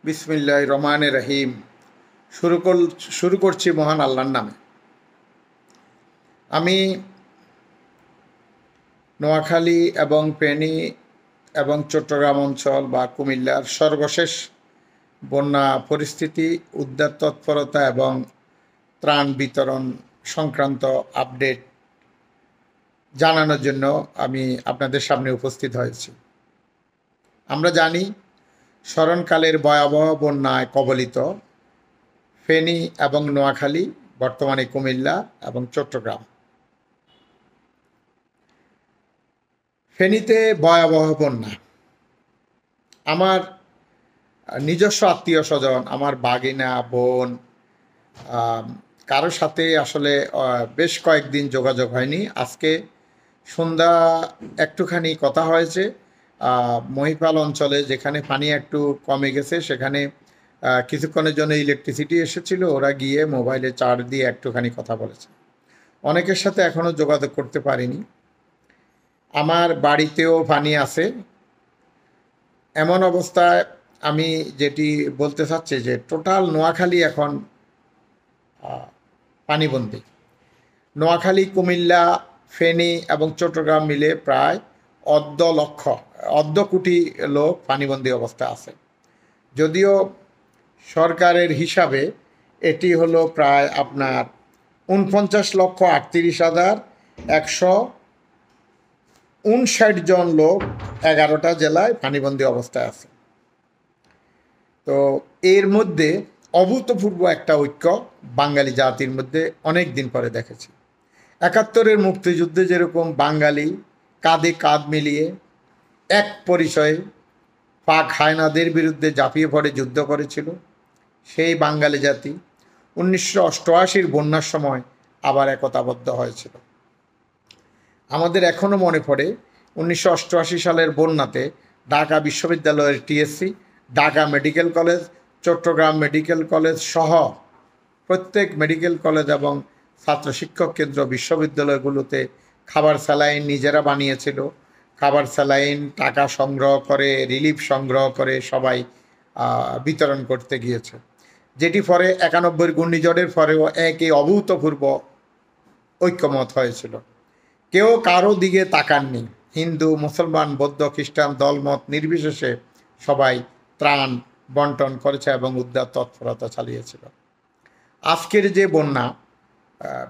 বিসমিল্লাহির রহমানির রহিম। শুরু করছি মহান আল্লাহর নামে। আমি নোয়াখালী এবং ফেনী এবং চট্টগ্রাম অঞ্চল বা কুমিল্লার সর্বশেষ বন্যা পরিস্থিতি, উদ্ধার তৎপরতা এবং ত্রাণ বিতরণ সংক্রান্ত আপডেট জানানোর জন্য আমি আপনাদের সামনে উপস্থিত হয়েছি। আমরা জানি স্মরণকালের ভয়াবহ বন্যায় কবলিত ফেনী এবং নোয়াখালী, বর্তমানে কুমিল্লা এবং চট্টগ্রাম। ফেনীতে ভয়াবহ বন্যা। আমার নিজস্ব আত্মীয় স্বজন, আমার বাগিনা, বোন, কারোর সাথে আসলে বেশ কয়েকদিন যোগাযোগ হয়নি। আজকে সন্ধ্যা একটুখানি কথা হয়েছে। মহিপাল অঞ্চলে যেখানে পানি একটু কমে গেছে সেখানে কিছুক্ষণের জন্য ইলেকট্রিসিটি এসেছিল, ওরা গিয়ে মোবাইলে চার্জ দিয়ে একটুখানি কথা বলেছে। অনেকের সাথে এখনও যোগাযোগ করতে পারিনি। আমার বাড়িতেও পানি আছে। এমন অবস্থায় আমি যেটি বলতে চাচ্ছি যে টোটাল নোয়াখালী এখন পানিবন্দী। নোয়াখালী, কুমিল্লা, ফেনী এবং চট্টগ্রাম মিলে প্রায় অর্ধ কোটি লোক পানিবন্দী অবস্থায় আছে। যদিও সরকারের হিসাবে এটি হলো প্রায় আপনার 49,38,159 জন লোক 11টা জেলায় পানিবন্দী অবস্থায় আছে। তো এর মধ্যে অভূতপূর্ব একটা ঐক্য বাঙালি জাতির মধ্যে অনেক দিন পরে দেখেছি। 71-এর মুক্তিযুদ্ধে যেরকম বাঙালি কাঁধে কাঁধ মিলিয়ে এক পরিচয়ে পাক হায়নাদের বিরুদ্ধে ঝাঁপিয়ে পড়ে যুদ্ধ করেছিল, সেই বাঙালি জাতি 1988-র বন্যার সময় আবার একতাবদ্ধ হয়েছিল। আমাদের এখনও মনে পড়ে 1988 সালের বন্যাতে ঢাকা বিশ্ববিদ্যালয়ের TSC, Dhaka medical college, Chittagong medical college সহ প্রত্যেক মেডিকেল কলেজ এবং ছাত্র শিক্ষক কেন্দ্র বিশ্ববিদ্যালয়গুলোতে খাবার স্যালাইন নিজেরা বানিয়েছিল। খাবার স্যালাইন টাকা সংগ্রহ করে, রিলিফ সংগ্রহ করে সবাই বিতরণ করতে গিয়েছে, যেটি পরে 91 ঘূর্ণিঝড়ের পরেও একই অভূতপূর্ব ঐক্যমত হয়েছিল। কেউ কারো দিকে তাকাননি। হিন্দু, মুসলমান, বৌদ্ধ, খ্রিস্টান দলমত নির্বিশেষে সবাই ত্রাণ বন্টন করেছে এবং উদ্ধার তৎপরতা চালিয়েছিল। আজকের যে বন্যা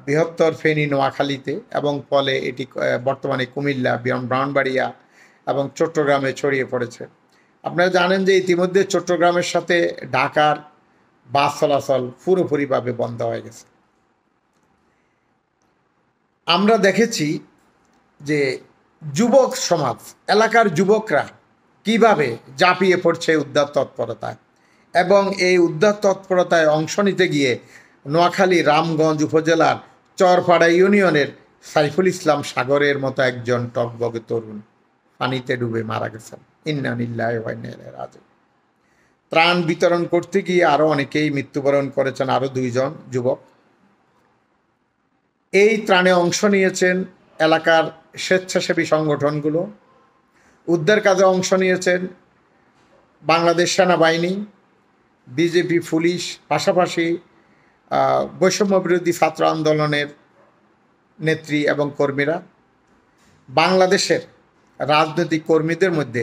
বৃহত্তর ফেনী, নোয়াখালীতে এবং ফলে এটি বর্তমানে কুমিল্লা, ব্রাহ্মণবাড়িয়া এবং চট্টগ্রামে ছড়িয়ে পড়েছে। আপনারা জানেন যে ইতিমধ্যে চট্টগ্রামের সাথে ঢাকার বাস চলাচল পুরোপুরিভাবে বন্ধ হয়ে গেছে। আমরা দেখেছি যে যুবক সমাজ, এলাকার যুবকরা কিভাবে ঝাঁপিয়ে পড়ছে উদ্ধার তৎপরতায়, এবং এই উদ্ধার তৎপরতায় অংশ নিতে গিয়ে নোয়াখালী রামগঞ্জ উপজেলার চরপাড়া ইউনিয়নের সাইফুল ইসলাম সাগরের মতো একজন টকবগে তরুণ পানিতে ডুবে মারা গেছেন। ইন্না লিল্লাহি ওয়া ইন্না ইলাইহি রাজিউন। ত্রাণ বিতরণ করতে গিয়ে আরও অনেকেই মৃত্যুবরণ করেছেন, আরও 2 জন যুবক। এই ত্রাণে অংশ নিয়েছেন এলাকার স্বেচ্ছাসেবী সংগঠনগুলো, উদ্ধার কাজে অংশ নিয়েছেন বাংলাদেশ সেনাবাহিনী, বিজেপি, পুলিশ, পাশাপাশি বৈষম্য বিরোধী ছাত্র আন্দোলনের নেত্রী এবং কর্মীরা। বাংলাদেশের রাজনৈতিক কর্মীদের মধ্যে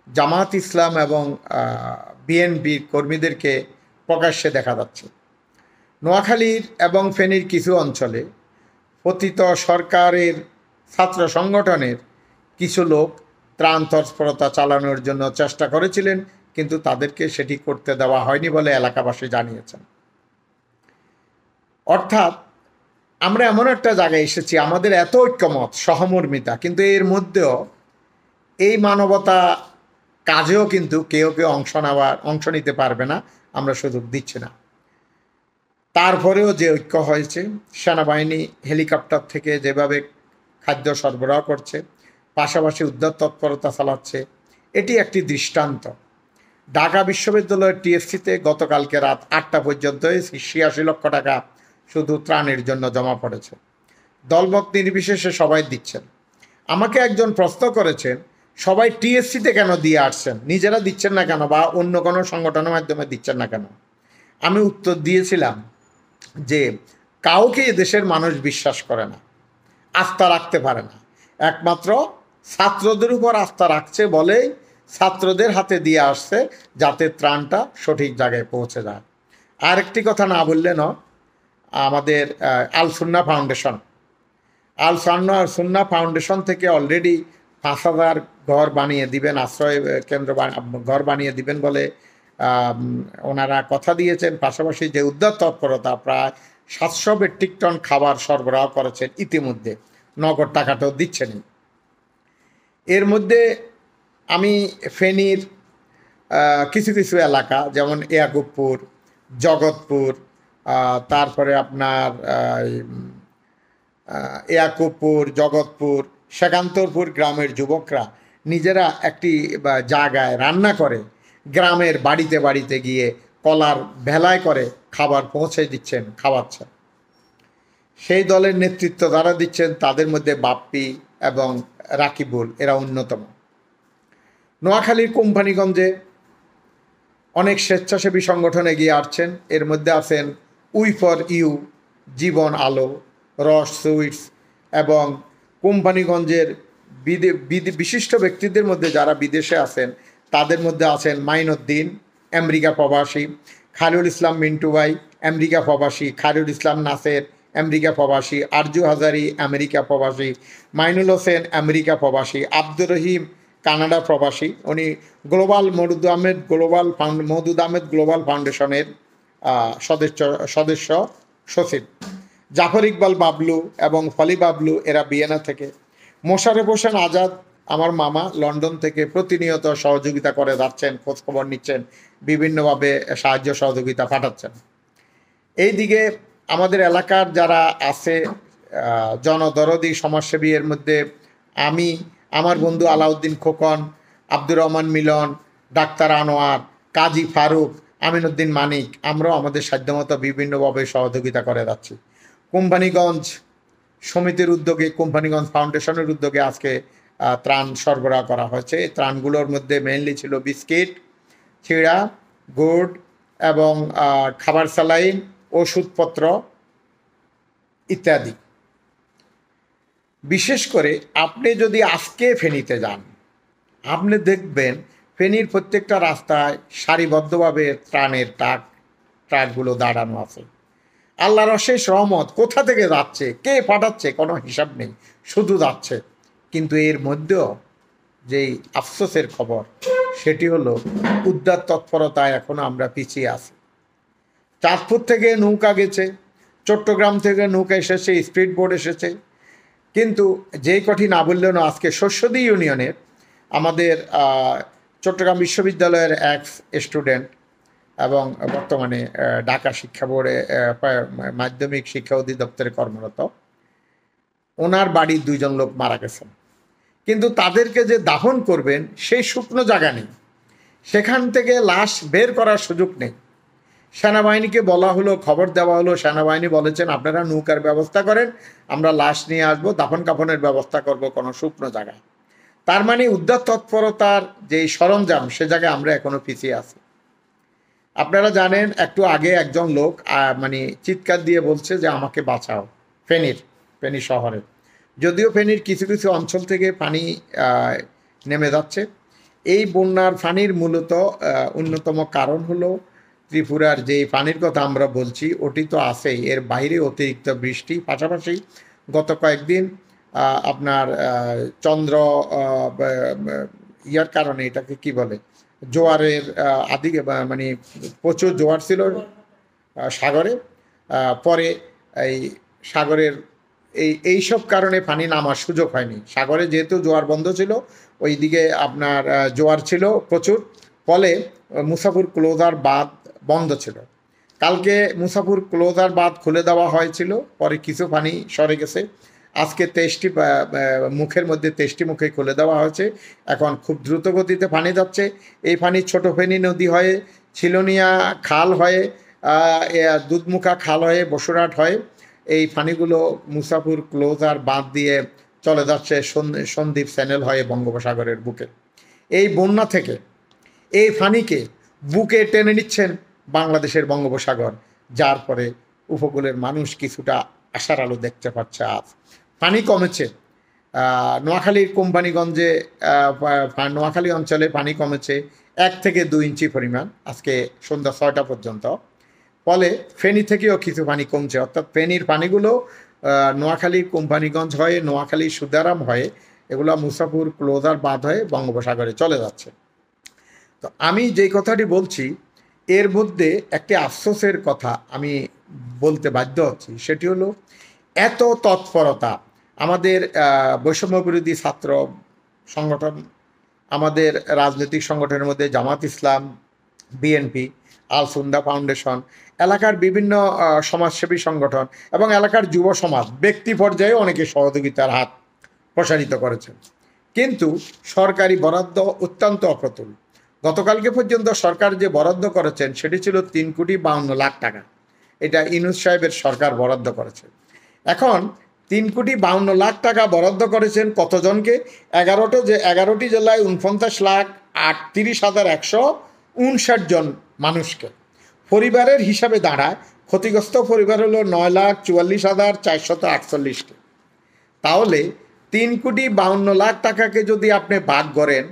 জামাত ইসলাম এবং বিএনপির কর্মীদেরকে প্রকাশ্যে দেখা যাচ্ছে। নোয়াখালীর এবং ফেনীর কিছু অঞ্চলে পতিত সরকারের ছাত্র সংগঠনের কিছু লোক ত্রাণ তৎপরতা চালানোর জন্য চেষ্টা করেছিলেন, কিন্তু তাদেরকে সেটি করতে দেওয়া হয়নি বলে এলাকাবাসী জানিয়েছেন। অর্থাৎ আমরা এমন একটা জায়গায় এসেছি, আমাদের এত ঐক্যমত, সহমর্মিতা, কিন্তু এর মধ্যেও এই মানবতা কাজেও কিন্তু কেউ অংশ নিতে পারবে না, আমরা সুযোগ দিচ্ছি না। তারপরেও যে ঐক্য হয়েছে, সেনাবাহিনী হেলিকপ্টার থেকে যেভাবে খাদ্য সরবরাহ করছে, পাশাপাশি উদ্ধার তৎপরতা চালাচ্ছে, এটি একটি দৃষ্টান্ত। ঢাকা বিশ্ববিদ্যালয়ের টিএসসিতে গতকালকে রাত 8টা পর্যন্ত 86 লক্ষ টাকা শুধু ত্রাণের জন্য জমা পড়েছে। দলমত নির্বিশেষে সবাই দিচ্ছেন। আমাকে একজন প্রশ্ন করেছেন, সবাই টিএসসিতে কেন দিয়ে আসছেন, নিজেরা দিচ্ছেন না কেন, বা অন্য কোনো সংগঠনের মাধ্যমে দিচ্ছেন না কেন? আমি উত্তর দিয়েছিলাম যে কাউকে দেশের মানুষ বিশ্বাস করে না, আস্থা রাখতে পারে না, একমাত্র ছাত্রদের উপর আস্থা রাখছে বলেই ছাত্রদের হাতে দিয়ে আসছে, যাতে ত্রাণটা সঠিক জায়গায় পৌঁছে যায়। আরেকটি কথা না বললে ন, আমাদের আল সুন্নাহ ফাউন্ডেশন, আল সুন্নাহ ফাউন্ডেশন থেকে অলরেডি 5,000 ঘর বানিয়ে দিবেন, আশ্রয় কেন্দ্র ঘর বানিয়ে দিবেন বলে ওনারা কথা দিয়েছেন। পাশাপাশি যে উদ্ধার তৎপরতা, প্রায় 700 মেট্রিক টন খাবার সরবরাহ করেছেন ইতিমধ্যে, নগদ টাকাটাও দিচ্ছেন। এর মধ্যে আমি ফেনীর কিছু কিছু এলাকা, যেমন ইয়াকুবপুর, জগৎপুর, তারপরে আপনার ইয়াকুবপুর, জগৎপুর, শেখান্তরপুর গ্রামের যুবকরা নিজেরা একটি জায়গায় রান্না করে গ্রামের বাড়িতে বাড়িতে গিয়ে কলার ভেলায় করে খাবার পৌঁছে দিচ্ছেন, খাওয়াচ্ছেন। সেই দলের নেতৃত্ব যারা দিচ্ছেন তাদের মধ্যে বাপ্পি এবং রাকিবুল এরা অন্যতম। নোয়াখালীর কোম্পানিগঞ্জে অনেক স্বেচ্ছাসেবী সংগঠন এগিয়ে আসছেন। এর মধ্যে আছেন উই ফর ইউ, জীবন আলো, রস সুইটস, এবং কোম্পানিগঞ্জের বিশিষ্ট ব্যক্তিদের মধ্যে যারা বিদেশে আছেন তাদের মধ্যে আছেন মাইনুদ্দিন, আমেরিকা প্রবাসী, খায়রুল ইসলাম মিন্টু ভাই, আমেরিকা প্রবাসী, খায়রুল ইসলাম নাসের, আমেরিকা প্রবাসী, আরজু হাজারি, আমেরিকা প্রবাসী, মাইনুল হোসেন, আমেরিকা প্রবাসী, আব্দুর রহিম, কানাডা প্রবাসী। উনি মওদুদ আহমেদ গ্লোবাল ফাউন্ডেশনের সদস্য সচিব। জাফর ইকবাল বাবলু এবং ফলি বাবলু এরা ভিয়েনা থেকে। মোশাররফ হোসেন আজাদ আমার মামা, লন্ডন থেকে প্রতিনিয়ত সহযোগিতা করে যাচ্ছেন, খোঁজখবর নিচ্ছেন, বিভিন্নভাবে সাহায্য সহযোগিতা পাঠাচ্ছেন। এইদিকে আমাদের এলাকার যারা আছে জনদরদি সমাজসেবী, এর মধ্যে আমি, আমার বন্ধু আলাউদ্দিন খোকন, আব্দুর রহমান মিলন, ডাক্তার আনোয়ার, কাজী ফারুক, আমিনুদ্দিন মানিক, আমরাও আমাদের সাধ্যমতো বিভিন্নভাবে সহযোগিতা করে যাচ্ছি। কোম্পানিগঞ্জ সমিতির উদ্যোগে, কোম্পানিগঞ্জ ফাউন্ডেশনের উদ্যোগে আজকে ত্রাণ সরবরাহ করা হয়েছে। এই ত্রাণগুলোর মধ্যে মেইনলি ছিল বিস্কিট, চিড়া, গুড় এবং খাবার স্যালাইন, ওষুধপত্র ইত্যাদি। বিশেষ করে আপনি যদি আজকে ফেনীতে যান, আপনি দেখবেন ফেনীর প্রত্যেকটা রাস্তায় সারিবদ্ধভাবে ত্রাণের ট্রাকগুলো দাঁড়ানো আছে। আল্লাহর অশেষ রহমত, কোথা থেকে যাচ্ছে, কে পাঠাচ্ছে কোনো হিসাব নেই, শুধু যাচ্ছে। কিন্তু এর মধ্যেও যেই আফসোসের খবর, সেটি হলো উদ্ধার তৎপরতায় এখনও আমরা পিছিয়ে আছি। চাঁদপুর থেকে নৌকা গেছে, চট্টগ্রাম থেকে নৌকা এসেছে, স্পিড বোট এসেছে, কিন্তু যেই কঠিন না বললেও না, আজকে শস্যদী ইউনিয়নের আমাদের চট্টগ্রাম বিশ্ববিদ্যালয়ের এক স্টুডেন্ট এবং বর্তমানে ঢাকা শিক্ষা বোর্ডে মাধ্যমিক শিক্ষা অধিদপ্তরে কর্মরত, ওনার বাড়ির 2জন লোক মারা গেছেন। কিন্তু তাদেরকে যে দাফন করবেন সেই শুকনো জায়গা নেই, সেখান থেকে লাশ বের করার সুযোগ নেই। সেনাবাহিনীকে বলা হলো, খবর দেওয়া হলো, সেনাবাহিনী বলেছেন আপনারা নৌকার ব্যবস্থা করেন, আমরা লাশ নিয়ে আসবো, দাফন কাফনের ব্যবস্থা করব কোনো শুকনো জায়গায়। তার মানে উদ্ধার তৎপরতার যেই সরঞ্জাম, সে জায়গায় আমরা এখনো পিছিয়ে আছি। আপনারা জানেন একটু আগে একজন লোক মানে চিৎকার দিয়ে বলছে যে আমাকে বাঁচাও, ফেনী শহরে। যদিও ফেনীর কিছু কিছু অঞ্চল থেকে পানি নেমে যাচ্ছে। এই বন্যার পানির মূলত অন্যতম কারণ হলো ত্রিপুরার যে পানির কথা আমরা বলছি, ওটি তো আছেই, এর বাইরে অতিরিক্ত বৃষ্টি, পাশাপাশি গত কয়েকদিন আপনার চন্দ্র ইয়ার কারণে, এটাকে কি বলে, জোয়ারের মানে প্রচুর জোয়ার ছিল সাগরে, পরে এই সাগরের এইসব কারণে পানি নামার সুযোগ হয়নি। সাগরে যেহেতু জোয়ার বন্ধ ছিল, ওই দিকে আপনার জোয়ার ছিল প্রচুর, ফলে মুসাফুর ক্লোজার বাঁধ বন্ধ ছিল। কালকে মুসাফুর ক্লোজার বাঁধ খুলে দেওয়া হয়েছিল, পরে কিছু পানি সরে গেছে। আজকে 23টি মুখের মধ্যে 23টি মুখে খুলে দেওয়া হয়েছে। এখন খুব দ্রুত গতিতে পানি যাচ্ছে। এই পানি ছোট ফেনী নদী হয়ে, ছিলনিয়া খাল হয়ে, দুধমুখা খাল হয়ে, বসুরহাট হয়ে এই পানিগুলো মুসাফুর ক্লোজার বাঁধ দিয়ে চলে যাচ্ছে সন্দ্বীপ চ্যানেল হয়ে বঙ্গোপসাগরের বুকে। এই বন্যা থেকে এই ফানিকে বুকে টেনে নিচ্ছেন বাংলাদেশের বঙ্গোপসাগর, যার পরে উপকূলের মানুষ কিছুটা আশার আলো দেখতে পাচ্ছে। আজ পানি কমেছে, নোয়াখালীর কোম্পানিগঞ্জে নোয়াখালী অঞ্চলে পানি কমেছে 1 থেকে 2 ইঞ্চি পরিমাণ আজকে সন্ধ্যা 6টা পর্যন্ত। ফলে ফেনী থেকেও কিছু পানি কমছে, অর্থাৎ ফেনীর পানিগুলো নোয়াখালীর কোম্পানিগঞ্জ হয়ে, নোয়াখালীর সুদারাম হয়ে, এগুলো মুসাফুর ক্লোজার বাঁধ হয়ে বঙ্গোপসাগরে চলে যাচ্ছে। তো আমি যেই কথাটি বলছি এর মধ্যে একটি আফসোসের কথা আমি বলতে বাধ্য হচ্ছি, সেটি হলো এত তৎপরতা আমাদের বৈষম্য বিরোধী ছাত্র সংগঠন, আমাদের রাজনৈতিক সংগঠনের মধ্যে জামাত ইসলাম, বিএনপি, আল সুন্নাহ ফাউন্ডেশন, এলাকার বিভিন্ন সমাজসেবী সংগঠন এবং এলাকার যুব সমাজ ব্যক্তি পর্যায়ে অনেকে সহযোগিতার হাত প্রসারিত করেছেন, কিন্তু সরকারি বরাদ্দ অত্যন্ত অপ্রতুল। গতকালকে পর্যন্ত সরকার যে বরাদ্দ করেছেন সেটি ছিল 3,52,00,000 টাকা। এটা ইউনূস সাহেবের সরকার বরাদ্দ করেছে। এখন 3,52,00,000 টাকা বরাদ্দ করেছেন কতজনকে? 11টি জেলায় 49,38,159 জন মানুষকে। পরিবারের হিসাবে দাঁড়ায় ক্ষতিগ্রস্ত পরিবার হলো 9,44,448কে। তাহলে 3,52,00,000 টাকাকে যদি আপনি ভাগ করেন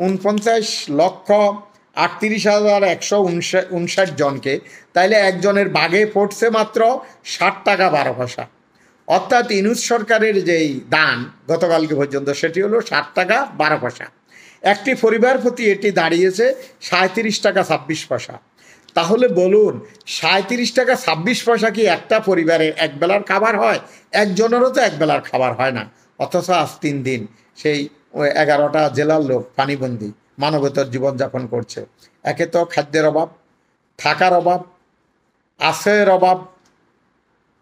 49,38,159 জনকে, তাইলে একজনের ভাগে পড়ছে মাত্র 60 টাকা 12 পয়সা। অর্থাৎ ইউনূস সরকারের যেই দান গতকালকে পর্যন্ত সেটি হলো 60 টাকা 12 পয়সা। একটি পরিবার প্রতি এটি দাঁড়িয়েছে 37 টাকা 26 পয়সা। তাহলে বলুন 37 টাকা 26 পয়সা কি একটা পরিবারের একবেলার খাবার হয়? একজনেরও তো একবেলার খাবার হয় না। অথচ আজ 3 দিন সেই 11টা জেলার লোক পানিবন্দী মানবেতর জীবনযাপন করছে। একে তো খাদ্যের অভাব, থাকার অভাব, আশ্রয়ের অভাব,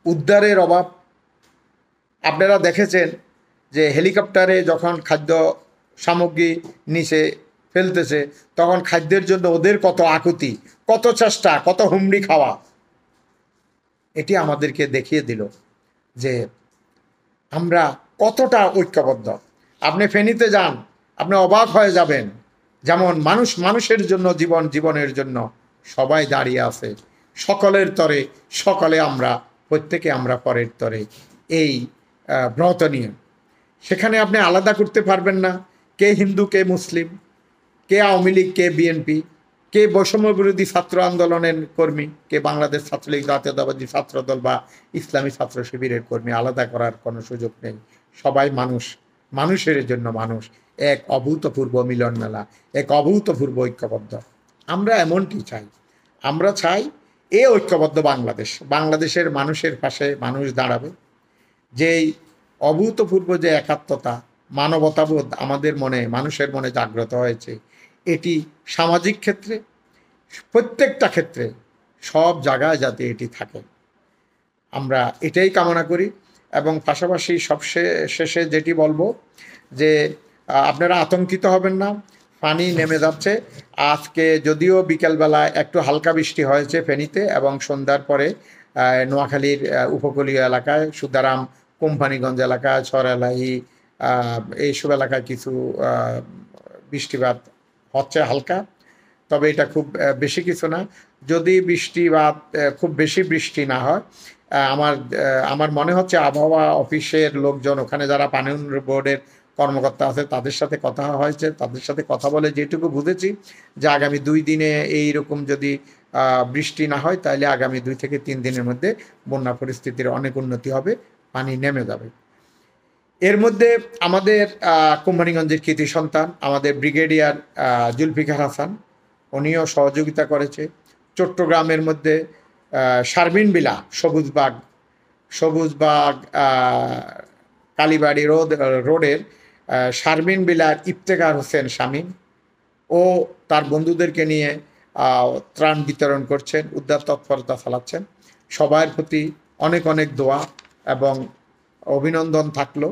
উদ্ধারের অভাব। আপনারা দেখেছেন যে হেলিকপ্টারে যখন খাদ্য সামগ্রী নিচে ফেলতেছে তখন খাদ্যের জন্য ওদের কত আকুতি, কত চেষ্টা, কত হুমড়ি খাওয়া। এটি আমাদেরকে দেখিয়ে দিল যে আমরা কতটা ঐক্যবদ্ধ। আপনি ফেনীতে যান, আপনি অবাক হয়ে যাবেন, যেমন মানুষ মানুষের জন্য, জীবনের জন্য সবাই দাঁড়িয়ে আছে। সকলের তরে সকলে আমরা, প্রত্যেকে আমরা পরের তরে, এই ব্রত নিয়ে। সেখানে আপনি আলাদা করতে পারবেন না কে হিন্দু, কে মুসলিম, কে আওয়ামী লীগ, কে বিএনপি, কে বৈষম্য বিরোধী ছাত্র আন্দোলনের কর্মী, কে বাংলাদেশ ছাত্রলীগ জাতীয়তাবাদী ছাত্র দল বা ইসলামী ছাত্র শিবিরের কর্মী। আলাদা করার কোনো সুযোগ নেই। সবাই মানুষ, মানুষের জন্য মানুষ। এক অভূতপূর্ব মিলন মেলা, এক অভূতপূর্ব ঐক্যবদ্ধ। আমরা এমনটি চাই। আমরা চাই এ ঐক্যবদ্ধ বাংলাদেশ, বাংলাদেশের মানুষের পাশে মানুষ দাঁড়াবে। যেই অভূতপূর্ব যে একাত্মতা, মানবতাবোধ আমাদের মনে, মানুষের মনে জাগ্রত হয়েছে, এটি সামাজিক ক্ষেত্রে, প্রত্যেকটা ক্ষেত্রে, সব জায়গায় যাতে এটি থাকে, আমরা এটাই কামনা করি। এবং পাশাপাশি শেষে যেটি বলবো যে আপনারা আতঙ্কিত হবেন না, পানি নেমে যাচ্ছে। আজকে যদিও বিকেলবেলায় একটু হালকা বৃষ্টি হয়েছে ফেনীতে এবং সন্ধ্যার পরে নোয়াখালীর উপকূলীয় এলাকায়, সুদারাম, কোম্পানিগঞ্জ এলাকায়, ছড়ালাহি, এইসব এলাকায় কিছু বৃষ্টিপাত হচ্ছে হালকা, তবে এটা খুব বেশি কিছু না। যদি বৃষ্টিপাত খুব বেশি বৃষ্টি না হয়, আমার মনে হচ্ছে আবহাওয়া অফিসের লোকজন, ওখানে যারা পানি বোর্ডের কর্মকর্তা আছে তাদের সাথে কথা হয়েছে, তাদের সাথে কথা বলে যেটুকু বুঝেছি যে আগামী 2 দিনে এইরকম যদি বৃষ্টি না হয় তাহলে আগামী 2 থেকে 3 দিনের মধ্যে বন্যা পরিস্থিতির অনেক উন্নতি হবে, পানি নেমে যাবে। এর মধ্যে আমাদের কোম্পানিগঞ্জের কৃতি সন্তান আমাদের ব্রিগেডিয়ার জুলফিকার হাসান, উনিও সহযোগিতা করেছে। চট্টগ্রামের মধ্যে শারমিনবিলা, সবুজবাগ কালীবাড়ি রোডের শারমিনবিলার ইফতেখার হোসেন শামীম ও তার বন্ধুদেরকে নিয়ে ত্রাণ বিতরণ করছেন, উদ্ধার তৎপরতা চালাচ্ছেন। সবার প্রতি অনেক অনেক দোয়া এবং অভিনন্দন থাকলো।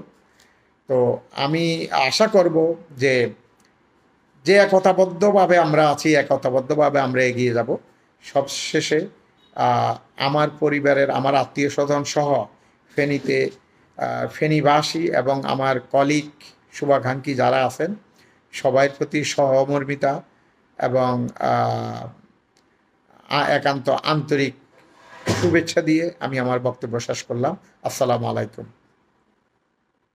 তো আমি আশা করব যে একতাবদ্ধভাবে আমরা আছি, একতাবদ্ধভাবে আমরা এগিয়ে যাব। সবশেষে আমার পরিবারের, আমার আত্মীয় স্বজন সহ ফেনীতে ফেনীবাসী এবং আমার কলিগ শুভাকাঙ্ক্ষী যারা আছেন সবার প্রতি সহমর্মিতা এবং একান্ত আন্তরিক শুভেচ্ছা দিয়ে আমি আমার বক্তব্য শেষ করলাম। আসসালামু আলাইকুম।